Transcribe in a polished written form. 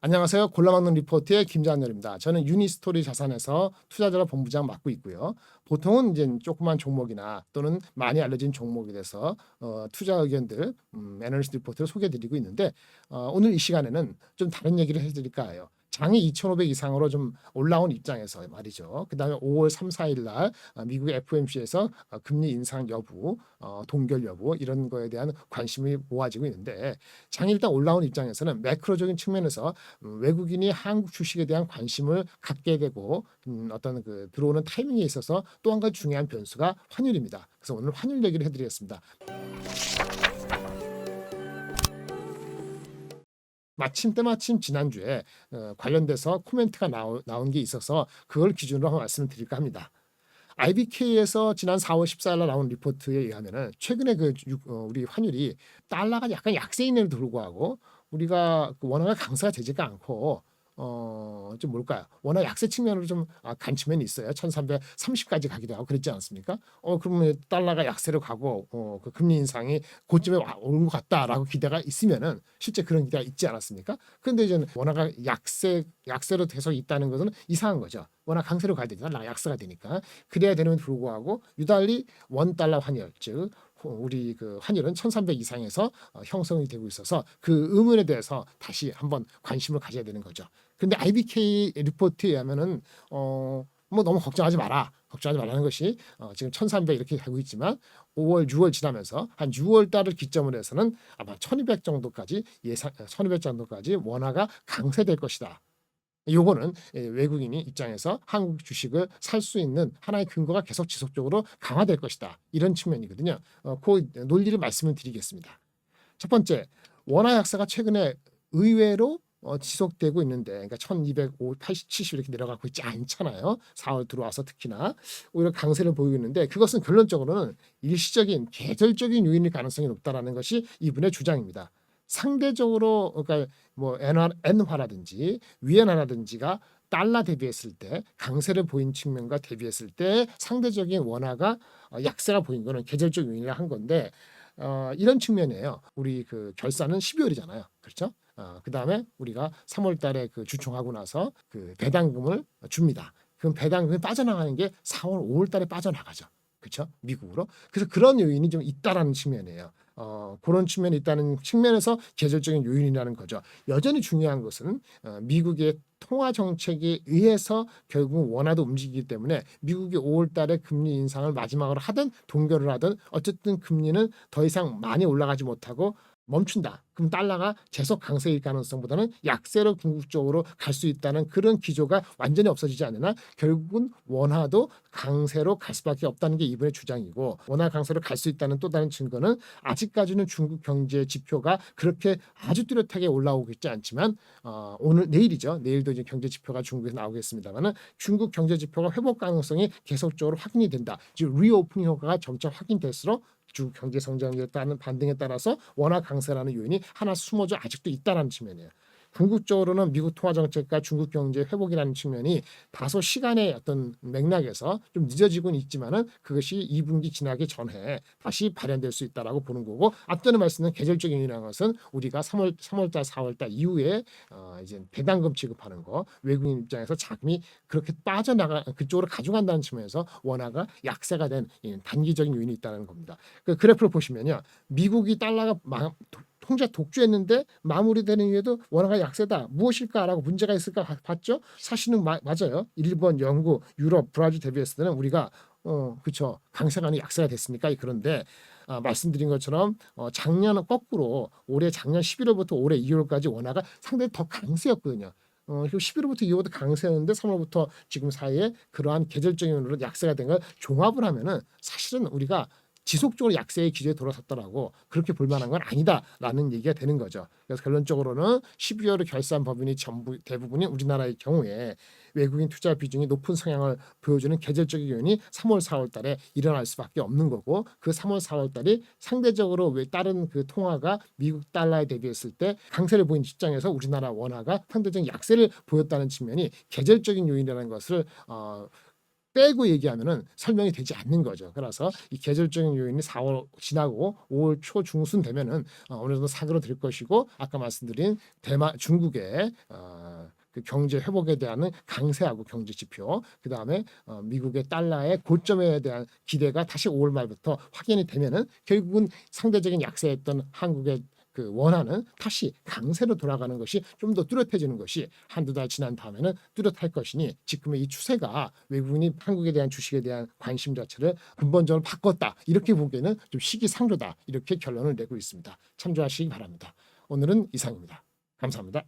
안녕하세요. 골라먹는 리포트의 김장렬입니다. 저는 유니스토리 자산에서 투자자 본부장 맡고 있고요. 보통은 이제 조그만 종목이나 또는 많이 알려진 종목에 대해서 투자 의견들, 애널리스트 리포트를 소개해드리고 있는데 오늘 이 시간에는 좀 다른 얘기를 해드릴까 해요. 장이 2,500 이상으로 좀 올라온 입장에서 말이죠. 그다음에 5월 3, 4일 날 미국 FOMC에서 금리 인상 여부, 동결 여부 이런 거에 대한 관심이 모아지고 있는데 장이 일단 올라온 입장에서는 매크로적인 측면에서 외국인이 한국 주식에 대한 관심을 갖게 되고 어떤 그 들어오는 타이밍에 있어서 또 한 가지 중요한 변수가 환율입니다. 그래서 오늘 환율 얘기를 해드리겠습니다. 때마침 지난주에 관련돼서 코멘트가 나온 게 있어서 그걸 기준으로 한번 말씀을 드릴까 합니다. IBK에서 지난 4월 14일 날 나온 리포트에 의하면은 최근에 우리 환율이 달러가 약간 약세임에도 불구하고 우리가 그 원화가 강세가 되지가 않고 좀 뭘까요? 워낙 약세 측면으로 좀 간치면이 있어요. 1330까지 가기도 하고 그랬지 않습니까? 그러면 달러가 약세로 가고 그 금리 인상이 고점에 오는 것 같다라고 기대가 있으면은 실제 그런 기대가 있지 않았습니까? 그런데 이제 원화가 약세로 계속 있다는 것은 이상한 거죠. 워낙 강세로 가야 되니까 달러가 약세가 되니까 그래야 되는데 불구하고 유달리 원 달러 환율 즉 우리 그 환율은 1300 이상에서 형성이 되고 있어서 그 의문에 대해서 다시 한번 관심을 가져야 되는 거죠. 근데 IBK 리포트에 의하면은 뭐 너무 걱정하지 마라. 걱정하지 말라는 것이 지금 1300 이렇게 가고 있지만 5월, 6월 지나면서 한 6월 달을 기점으로 해서는 아마 1200 정도까지 1200 정도까지 원화가 강세될 것이다. 요거는 외국인이 입장에서 한국 주식을 살 수 있는 하나의 근거가 계속 지속적으로 강화될 것이다. 이런 측면이거든요. 그 논리를 말씀을 드리겠습니다. 첫 번째, 원화 약세가 최근에 의외로 지속되고 있는데, 그러니까 1250, 80, 70 이렇게 내려가고 있지 않잖아요. 4월 들어와서 특히나 오히려 강세를 보이고 있는데 그것은 결론적으로는 일시적인 계절적인 요인일 가능성이 높다라는 것이 이분의 주장입니다. 상대적으로 그러니까 뭐 엔화라든지 위엔화라든지가 달러 대비했을 때 강세를 보인 측면과 대비했을 때 상대적인 원화가 약세가 보인 거는 계절적 요인이라 한 건데 이런 측면이에요. 우리 그 결산은 12월이잖아요. 그렇죠? 그다음에 우리가 3월 달에 그 주총하고 나서 그 배당금을 줍니다. 그럼 배당금이 빠져나가는 게 4월, 5월 달에 빠져나가죠. 그렇죠? 미국으로. 그래서 그런 요인이 좀 있다라는 측면이에요. 그런 측면이 있다는 측면에서 계절적인 요인이라는 거죠. 여전히 중요한 것은 미국의 통화 정책에 의해서 결국 원화도 움직이기 때문에 미국이 5월 달에 금리 인상을 마지막으로 하든 동결을 하든 어쨌든 금리는 더 이상 많이 올라가지 못하고 멈춘다. 그럼 달러가 계속 강세일 가능성보다는 약세로 궁극적으로 갈 수 있다는 그런 기조가 완전히 없어지지 않으나 결국은 원화도 강세로 갈 수밖에 없다는 게 이분의 주장이고 원화 강세로 갈 수 있다는 또 다른 증거는 아직까지는 중국 경제 지표가 그렇게 아주 뚜렷하게 올라오고 있지 않지만 오늘 내일이죠. 내일도 이제 경제 지표가 중국에서 나오겠습니다만은 중국 경제 지표가 회복 가능성이 계속적으로 확인이 된다. 즉 리오프닝 효과가 점차 확인될수록 중국 경제 성장에 따른 반등에 따라서 원화 강세라는 요인이 하나 숨어져 아직도 있다는 측면이에요. 궁극적으로는 미국 통화 정책과 중국 경제 회복이라는 측면이 다소 시간의 어떤 맥락에서 좀 늦어지고는 있지만은 그것이 2분기 지나기 전에 다시 발현될 수 있다라고 보는 거고 앞전에 말씀드린 계절적인 요인이라는 것은 우리가 3월달, 4월달 이후에 이제 배당금 지급하는 거 외국인 입장에서 자금이 그렇게 빠져나가 그쪽으로 가져간다는 측면에서 원화가 약세가 된 단기적인 요인이 있다는 겁니다. 그 그래프를 보시면요, 미국이 달러가 통제 독주했는데 마무리되는 이유에도 원화가 약세다. 무엇일까라고 문제가 있을까 봤죠. 사실은 맞아요. 일본, 영국, 유럽, 브라질 대비했을 때는 우리가 그렇죠. 강세가 아니라 약세가 됐으니까 그런데 말씀드린 것처럼 작년은 거꾸로 작년 11월부터 올해 2월까지 원화가 상당히 더 강세였거든요. 그리고 11월부터 2월부터 강세였는데 3월부터 지금 사이에 그러한 계절적인 요인으로 약세가 된 걸 종합을 하면은 사실은 우리가 지속적으로 약세의 기조에 돌아섰더라고 그렇게 볼 만한 건 아니다라는 얘기가 되는 거죠. 그래서 결론적으로는 12월의 결산 법인이 대부분이 우리나라의 경우에 외국인 투자 비중이 높은 성향을 보여주는 계절적인 요인이 3월, 4월 달에 일어날 수밖에 없는 거고 그 3월, 4월 달이 상대적으로 왜 다른 그 통화가 미국 달러에 대비했을 때 강세를 보인 시장에서 우리나라 원화가 상대적인 약세를 보였다는 측면이 계절적인 요인이라는 것을 빼고 얘기하면은 설명이 되지 않는 거죠. 그래서 이 계절적인 요인이 4월 지나고 5월 초 중순 되면은 어느 정도 사그러들 것이고 아까 말씀드린 중국의 그 경제 회복에 대한 강세하고 경제 지표, 그 다음에 미국의 달러의 고점에 대한 기대가 다시 5월 말부터 확인이 되면은 결국은 상대적인 약세였던 한국의 그 원화는 다시 강세로 돌아가는 것이 좀 더 뚜렷해지는 것이 한두 달 지난 다음에는 뚜렷할 것이니 지금의 이 추세가 외국인이 한국에 대한 주식에 대한 관심 자체를 근본적으로 바꿨다. 이렇게 보기에는 좀 시기상조다. 이렇게 결론을 내고 있습니다. 참조하시기 바랍니다. 오늘은 이상입니다. 감사합니다.